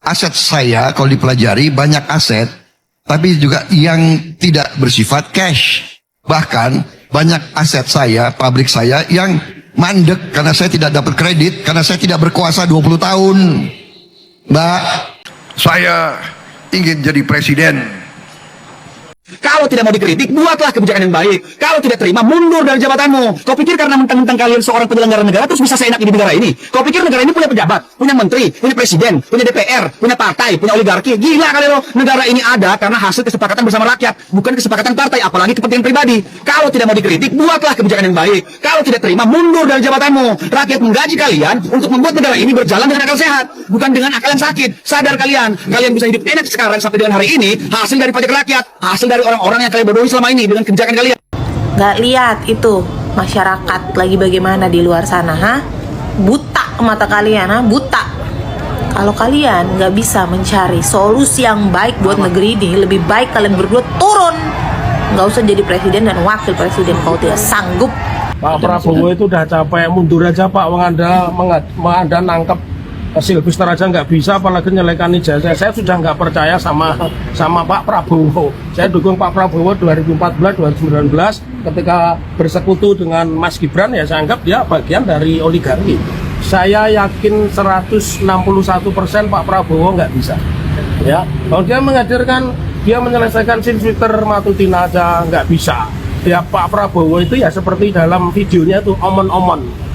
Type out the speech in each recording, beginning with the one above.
Aset saya kalau dipelajari banyak aset, tapi juga yang tidak bersifat cash. Bahkan banyak aset saya, pabrik saya yang mandek karena saya tidak dapat kredit, karena saya tidak berkuasa 20 tahun. Mbak, saya ingin jadi presiden. Kalau tidak mau dikritik, buatlah kebijakan yang baik. Kalau tidak terima, mundur dari jabatanmu. Kau pikir karena mentang-mentang kalian seorang penyelenggara negara terus bisa seenak di negara ini? Kau pikir negara ini punya pejabat, punya menteri, punya presiden, punya DPR, punya partai, punya oligarki? Gila kali lo. Negara ini ada karena hasil kesepakatan bersama rakyat, bukan kesepakatan partai, apalagi kepentingan pribadi. Kalau tidak mau dikritik, buatlah kebijakan yang baik. Kalau tidak terima, mundur dari jabatanmu. Rakyat menggaji kalian untuk membuat negara ini berjalan dengan akal sehat, bukan dengan akal yang sakit. Sadar kalian, kalian bisa hidup enak sekarang sampai dengan hari ini hasil dari pajak rakyat, hasil dari orang-orang yang kalian bodohi selama ini dengan kebijakan kalian. Gak lihat itu masyarakat lagi bagaimana di luar sana, ha? Buta mata kalian, ha? Buta. Kalau kalian gak bisa mencari solusi yang baik buat negeri ini, lebih baik kalian berdua turun. Gak usah jadi presiden dan wakil presiden kalau tidak sanggup. Pak Prabowo itu udah capek, mundur aja Pak. Anda nangkep Silvister aja nggak bisa, apalagi nyelekan ijazah. Saya sudah nggak percaya sama Pak Prabowo. Saya dukung Pak Prabowo 2014-2019 ketika bersekutu dengan Mas Gibran, ya saya anggap dia bagian dari oligarki. Saya yakin 161% Pak Prabowo nggak bisa. Ya, kalau dia menghadirkan, dia menyelesaikan Silvister Matutina aja nggak bisa. Ya Pak Prabowo itu ya seperti dalam videonya itu omon-omon.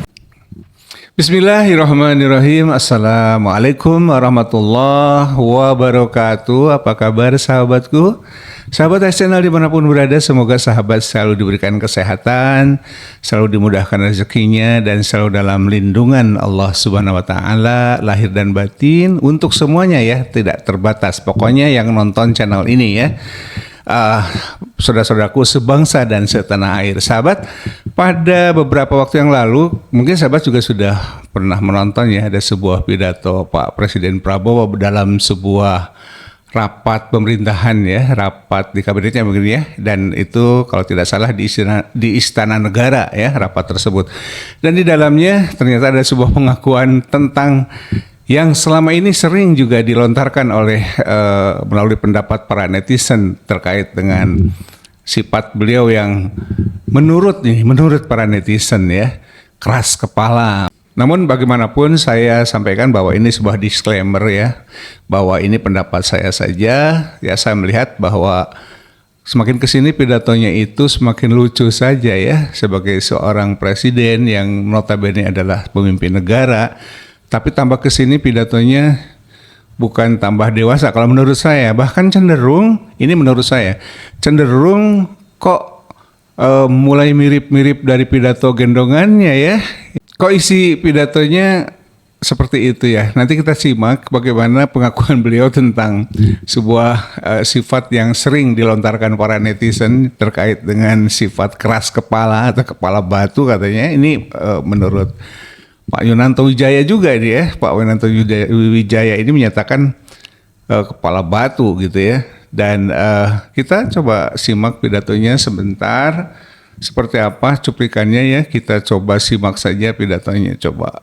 Bismillahirrahmanirrahim. Assalamualaikum warahmatullahi wabarakatuh. Apa kabar sahabatku? Sahabat channel dimanapun berada, semoga sahabat selalu diberikan kesehatan, selalu dimudahkan rezekinya, dan selalu dalam lindungan Allah Subhanahu wa Ta'ala, lahir dan batin, untuk semuanya ya, tidak terbatas. Pokoknya yang nonton channel ini ya, saudara-saudaraku sebangsa dan setanah air. Sahabat, pada beberapa waktu yang lalu, mungkin sahabat juga sudah pernah menonton ya, ada sebuah pidato Pak Presiden Prabowo dalam sebuah rapat pemerintahan ya, rapat di kabinetnya begini ya, dan itu kalau tidak salah di Istana Negara ya, rapat tersebut. Dan di dalamnya ternyata ada sebuah pengakuan tentang yang selama ini sering juga dilontarkan oleh melalui pendapat para netizen terkait dengan sifat beliau yang menurut para netizen ya, keras kepala. Namun bagaimanapun saya sampaikan bahwa ini sebuah disclaimer ya, bahwa ini pendapat saya saja. Ya, saya melihat bahwa semakin kesini pidatonya itu semakin lucu saja ya, sebagai seorang presiden yang notabene adalah pemimpin negara. Tapi tambah kesini pidatonya bukan tambah dewasa kalau menurut saya, bahkan cenderung, ini menurut saya, cenderung kok mulai mirip-mirip dari pidato gendongannya ya. Kok isi pidatonya seperti itu ya. Nanti kita simak bagaimana pengakuan beliau tentang sebuah sifat yang sering dilontarkan para netizen terkait dengan sifat keras kepala atau kepala batu katanya. Ini menurut Pak Yunanto Wijaya juga ini ya, Pak Yunanto Wijaya ini menyatakan kepala batu gitu ya. Dan kita coba simak pidatonya sebentar, seperti apa cuplikannya ya, kita coba simak saja pidatonya, coba.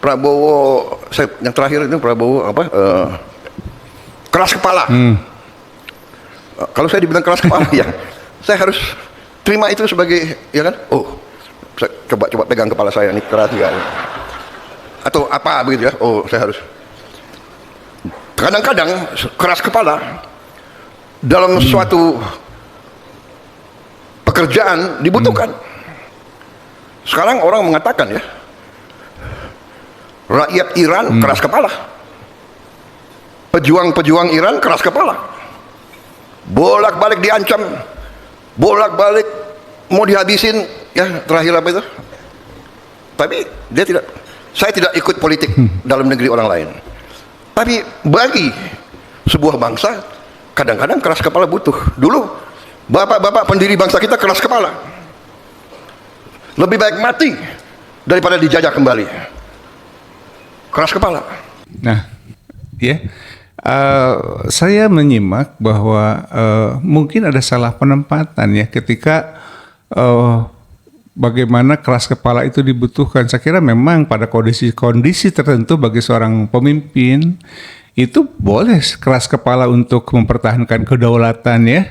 Prabowo, yang terakhir itu Prabowo keras kepala. Kalau saya dibilang keras kepala ya, saya harus terima itu sebagai, ya kan? Oh, saya coba pegang kepala saya ini keras juga, atau apa begitu ya? Oh, saya harus. Kadang-kadang keras kepala dalam suatu pekerjaan dibutuhkan. Sekarang orang mengatakan ya, rakyat Iran keras kepala, pejuang-pejuang Iran keras kepala, bolak-balik diancam, bolak-balik mau dihabisin ya, terakhir apa itu. Tapi dia tidak, saya tidak ikut politik dalam negeri orang lain, tapi bagi sebuah bangsa kadang-kadang keras kepala butuh. Dulu bapak-bapak pendiri bangsa kita keras kepala, lebih baik mati daripada dijajah kembali. Keras kepala. Nah, ya, saya menyimak bahwa mungkin ada salah penempatan ya ketika bagaimana keras kepala itu dibutuhkan. Saya kira memang pada kondisi tertentu bagi seorang pemimpin itu boleh keras kepala untuk mempertahankan kedaulatan ya.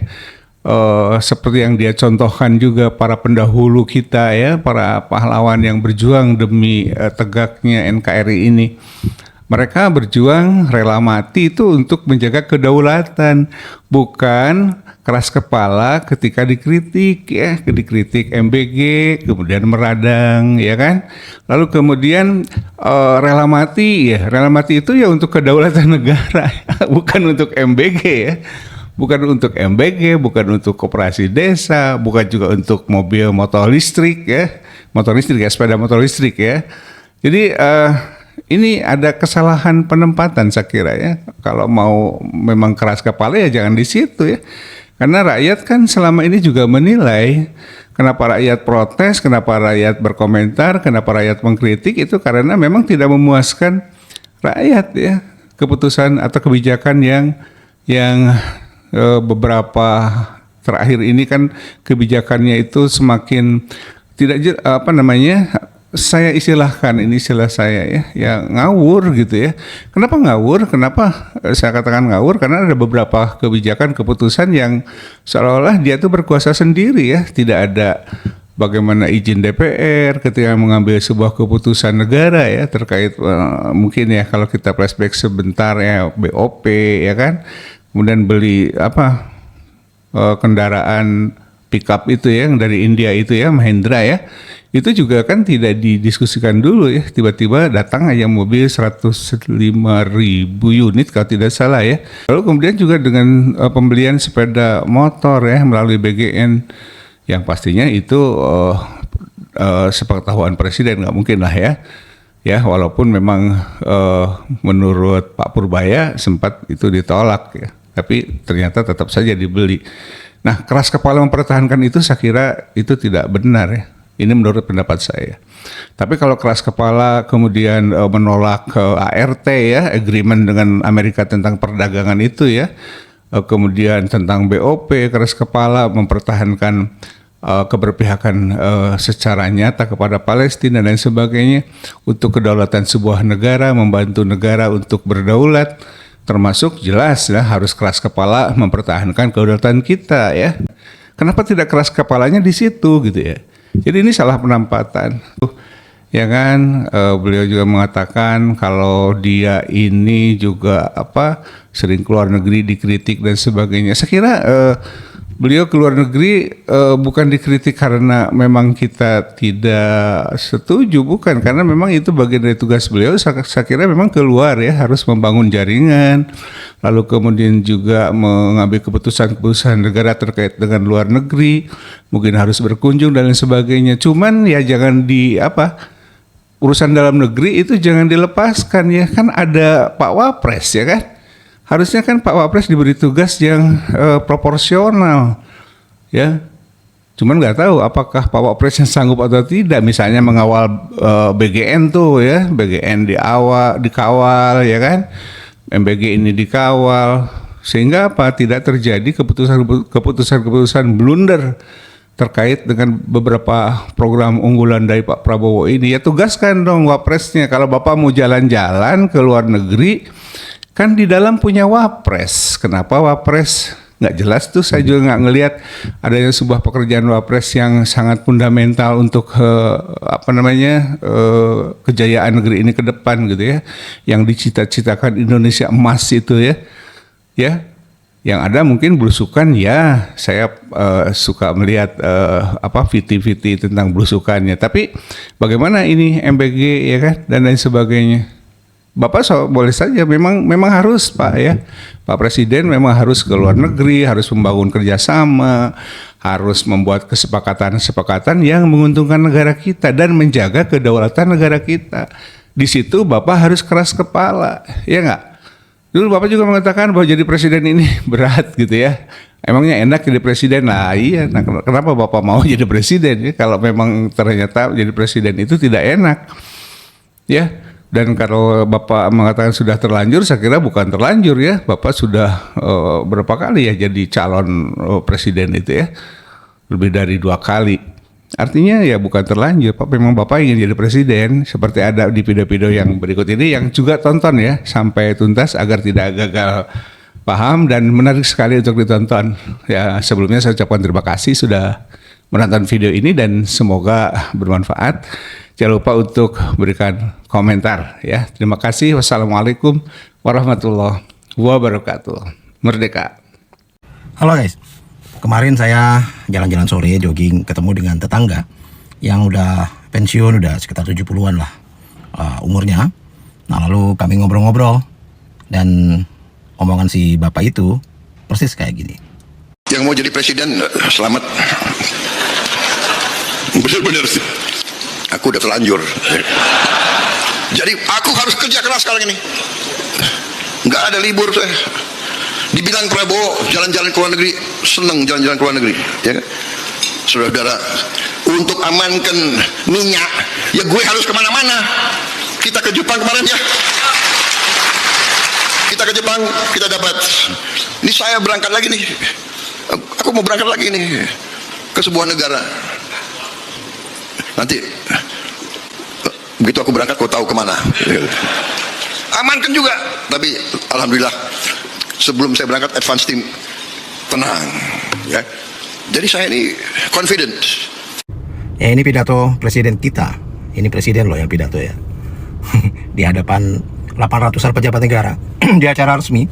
Seperti yang dia contohkan juga para pendahulu kita ya, para pahlawan yang berjuang demi tegaknya NKRI ini. Mereka berjuang rela mati itu untuk menjaga kedaulatan, bukan keras kepala ketika dikritik ya, dikritik MBG, kemudian meradang ya kan. Lalu kemudian rela mati itu ya untuk kedaulatan negara, bukan untuk MBG ya. Bukan untuk MBG, bukan untuk koperasi desa, bukan juga untuk mobil motor listrik ya, sepeda motor listrik ya. Jadi ini ada kesalahan penempatan saya kira ya. Kalau mau memang keras kepala ya jangan di situ ya. Karena rakyat kan selama ini juga menilai kenapa rakyat protes, kenapa rakyat berkomentar, kenapa rakyat mengkritik itu karena memang tidak memuaskan rakyat ya. Keputusan atau kebijakan yang beberapa terakhir ini kan kebijakannya itu semakin tidak saya istilahkan, ini istilah saya ya ngawur gitu ya. Kenapa ngawur? Kenapa saya katakan ngawur? Karena ada beberapa kebijakan keputusan yang seolah-olah dia tuh berkuasa sendiri ya, tidak ada bagaimana izin DPR ketika mengambil sebuah keputusan negara ya terkait mungkin ya kalau kita flashback sebentar ya BOP ya kan. Kemudian beli kendaraan pickup itu ya yang dari India itu ya Mahindra ya, itu juga kan tidak didiskusikan dulu ya, tiba-tiba datang aja mobil 105.000 unit kalau tidak salah ya. Lalu kemudian juga dengan pembelian sepeda motor ya melalui BGN yang pastinya itu sepengetahuan presiden, nggak mungkin lah ya. Ya, walaupun memang menurut Pak Purbaya sempat itu ditolak ya, tapi ternyata tetap saja dibeli. Nah, keras kepala mempertahankan itu saya kira itu tidak benar ya. Ini menurut pendapat saya. Tapi kalau keras kepala kemudian menolak ART ya, agreement dengan Amerika tentang perdagangan itu ya, kemudian tentang BOP, keras kepala mempertahankan keberpihakan secara nyata kepada Palestina dan lain sebagainya untuk kedaulatan sebuah negara, membantu negara untuk berdaulat, termasuk jelas ya harus keras kepala mempertahankan kedaulatan kita ya. Kenapa tidak keras kepalanya di situ gitu ya? Jadi ini salah penempatan. Ya kan, beliau juga mengatakan kalau dia ini juga sering keluar negeri dikritik dan sebagainya. Saya kira beliau keluar negeri bukan dikritik karena memang kita tidak setuju, bukan, karena memang itu bagian dari tugas beliau. Saya kira memang keluar ya harus membangun jaringan, lalu kemudian juga mengambil keputusan-keputusan negara terkait dengan luar negeri, mungkin harus berkunjung dan lain sebagainya. Cuman ya jangan urusan dalam negeri itu jangan dilepaskan ya, kan ada Pak Wapres ya kan. Harusnya kan Pak Wapres diberi tugas yang proporsional, ya. Cuman nggak tahu apakah Pak Wapres yang sanggup atau tidak. Misalnya mengawal BGN tuh ya, BGN dikawal ya kan, MBG ini dikawal, sehingga tidak terjadi keputusan blunder terkait dengan beberapa program unggulan dari Pak Prabowo ini. Ya tugaskan dong Wapresnya, kalau Bapak mau jalan-jalan ke luar negeri, kan di dalam punya Wapres. Kenapa Wapres? Nggak jelas tuh, saya juga nggak ngelihat adanya sebuah pekerjaan Wapres yang sangat fundamental untuk kejayaan negeri ini ke depan gitu ya. Yang dicita-citakan Indonesia emas itu ya. Ya. Yang ada mungkin belusukan ya, saya suka melihat viti-viti tentang belusukannya. Tapi bagaimana ini MBG ya kan dan lain sebagainya. Bapak boleh saja, memang harus Pak ya, Pak Presiden memang harus ke luar negeri, harus membangun kerjasama, harus membuat kesepakatan-kesepakatan yang menguntungkan negara kita dan menjaga kedaulatan negara kita. Di situ Bapak harus keras kepala, ya nggak? Dulu Bapak juga mengatakan bahwa jadi presiden ini berat gitu ya. Emangnya enak jadi presiden? Nah iya, nah, kenapa Bapak mau jadi presiden ya? Kalau memang ternyata jadi presiden itu tidak enak, ya. Dan kalau Bapak mengatakan sudah terlanjur, saya kira bukan terlanjur ya. Bapak sudah berapa kali ya jadi calon presiden itu ya. Lebih dari 2 kali. artinya ya bukan terlanjur, Pak. Memang Bapak ingin jadi presiden, seperti ada di video-video yang berikut ini yang juga tonton ya sampai tuntas agar tidak gagal paham, dan menarik sekali untuk ditonton. Ya, sebelumnya saya ucapkan terima kasih sudah menonton video ini dan semoga bermanfaat. Jangan lupa untuk berikan komentar ya. Terima kasih. Wassalamualaikum warahmatullahi wabarakatuh. Merdeka. Halo guys, kemarin saya jalan-jalan sore jogging ketemu dengan tetangga yang udah pensiun, udah sekitar 70-an lah umurnya. Nah lalu kami ngobrol-ngobrol dan omongan si bapak itu persis kayak gini. Yang mau jadi presiden, selamat. Benar-benar sih. Aku udah terlanjur. Jadi aku harus kerja keras sekarang ini. Nggak ada libur saya. Dibilang Prabowo jalan-jalan ke luar negeri, seneng jalan-jalan ke luar negeri, ya kan? Saudara-saudara, untuk amankan minyak, ya gue harus kemana-mana. Kita ke Jepang kemarin ya. Kita ke Jepang, kita dapat. Ini saya berangkat lagi nih. Aku mau berangkat lagi nih ke sebuah negara. Nanti begitu aku berangkat, kau tahu kemana. Amankan juga. Tapi alhamdulillah sebelum saya berangkat advance team tenang. Ya. Jadi saya ini confident. Ya ini pidato presiden kita. Ini presiden loh yang pidato ya. Di hadapan 800-an pejabat negara di acara resmi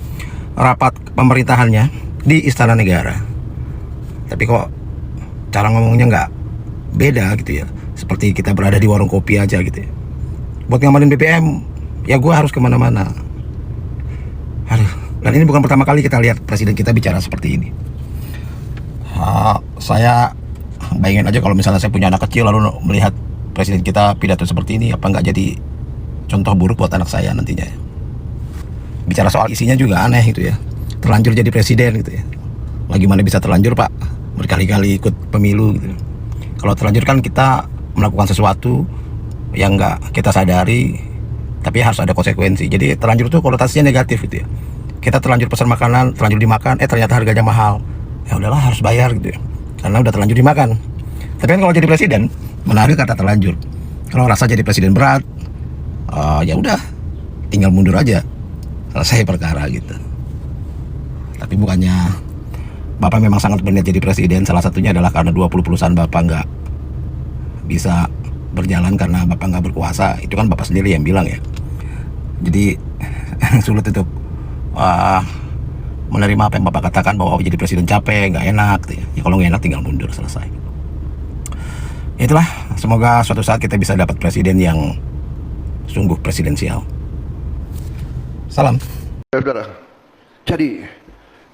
rapat pemerintahannya di Istana Negara. Tapi kok cara ngomongnya nggak beda gitu ya, seperti kita berada di warung kopi aja gitu ya. Buat ngamanin BBM ya gue harus kemana-mana. Aduh, dan ini bukan pertama kali kita lihat presiden kita bicara seperti ini. Saya bayangin aja kalau misalnya saya punya anak kecil lalu melihat presiden kita pidato seperti ini, apa nggak jadi contoh buruk buat anak saya nantinya. Bicara soal isinya juga aneh gitu ya, terlanjur jadi presiden gitu ya. Lagi mana bisa terlanjur pak, berkali-kali ikut pemilu gitu. Kalau terlanjur kan kita melakukan sesuatu yang nggak kita sadari, tapi harus ada konsekuensi. Jadi terlanjur itu konotasinya negatif gitu ya. Kita terlanjur pesan makanan, terlanjur dimakan, ternyata harganya mahal. Ya udahlah harus bayar gitu ya, karena udah terlanjur dimakan. Tapi kan kalau jadi presiden, menarik kata terlanjur. Kalau rasa jadi presiden berat, ya udah, tinggal mundur aja, selesai perkara gitu. Tapi bukannya Bapak memang sangat berniat jadi presiden, salah satunya adalah karena 20 perusahaan Bapak nggak bisa berjalan karena Bapak nggak berkuasa. Itu kan Bapak sendiri yang bilang ya. Jadi sulit untuk menerima apa yang Bapak katakan bahwa jadi presiden capek, nggak enak gitu ya. Ya kalau nggak enak tinggal mundur, selesai. Itulah, semoga suatu saat kita bisa dapat presiden yang sungguh presidensial. Salam. Saudara, jadi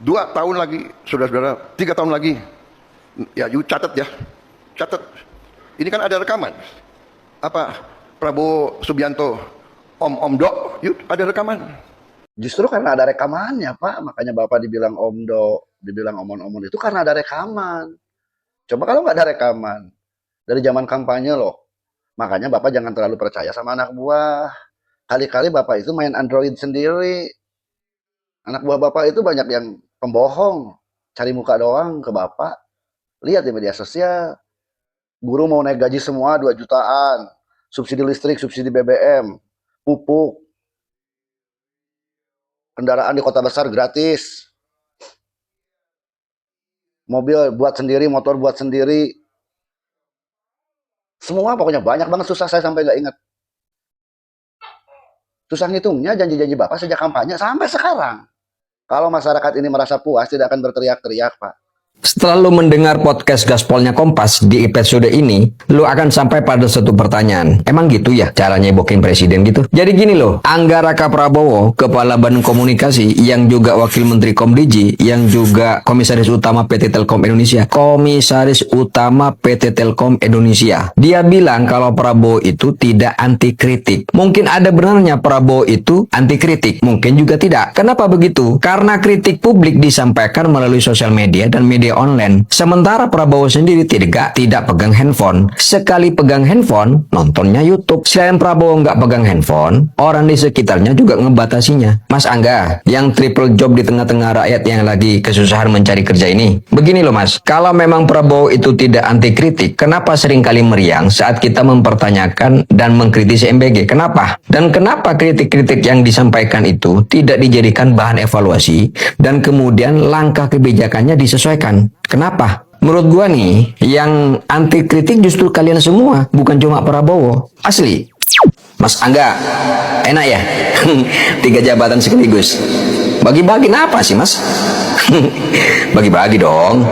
2 tahun lagi, saudara-saudara, 3 tahun lagi, ya you catat ya, catat. Ini kan ada rekaman. Apa Prabowo Subianto, Om Dok, yuk ada rekaman. Justru karena ada rekamannya Pak, makanya Bapak dibilang Omdo, dibilang omon-omon itu karena ada rekaman. Coba kalau nggak ada rekaman, dari zaman kampanye loh. Makanya Bapak jangan terlalu percaya sama anak buah. Kali-kali Bapak itu main Android sendiri. Anak buah Bapak itu banyak yang pembohong, cari muka doang ke Bapak. Lihat di media sosial, guru mau naik gaji semua 2 jutaan, subsidi listrik, subsidi BBM, pupuk, kendaraan di kota besar gratis, mobil buat sendiri, motor buat sendiri, semua pokoknya banyak banget, susah saya sampai nggak ingat. Susah ngitungnya janji-janji Bapak sejak kampanye sampai sekarang. Kalau masyarakat ini merasa puas, tidak akan berteriak-teriak, Pak. Setelah lu mendengar podcast Gaspolnya Kompas di episode ini, lu akan sampai pada satu pertanyaan. Emang gitu ya cara nyebokin presiden gitu? Jadi gini loh, Angga Raka Prabowo, Kepala Badan Komunikasi, yang juga Wakil Menteri Komdiji, yang juga Komisaris Utama PT Telkom Indonesia. Komisaris Utama PT Telkom Indonesia. Dia bilang kalau Prabowo itu tidak anti kritik. Mungkin ada benarnya Prabowo itu anti kritik, mungkin juga tidak. Kenapa begitu? Karena kritik publik disampaikan melalui sosial media dan media media online. Sementara Prabowo sendiri tidak pegang handphone. Sekali pegang handphone, nontonnya YouTube. Selain Prabowo nggak pegang handphone, orang di sekitarnya juga ngebatasinya. Mas Angga, yang triple job di tengah-tengah rakyat yang lagi kesusahan mencari kerja ini. Begini loh Mas, kalau memang Prabowo itu tidak anti kritik, kenapa seringkali meriang saat kita mempertanyakan dan mengkritisi MBG? Kenapa? Dan kenapa kritik-kritik yang disampaikan itu tidak dijadikan bahan evaluasi dan kemudian langkah kebijakannya disesuaikan? Kenapa? Menurut gua nih, yang anti kritik justru kalian semua, bukan cuma Prabowo. Asli. Mas Angga, enak ya? 3 jabatan sekaligus. Bagi-bagi apa sih Mas? Bagi-bagi dong.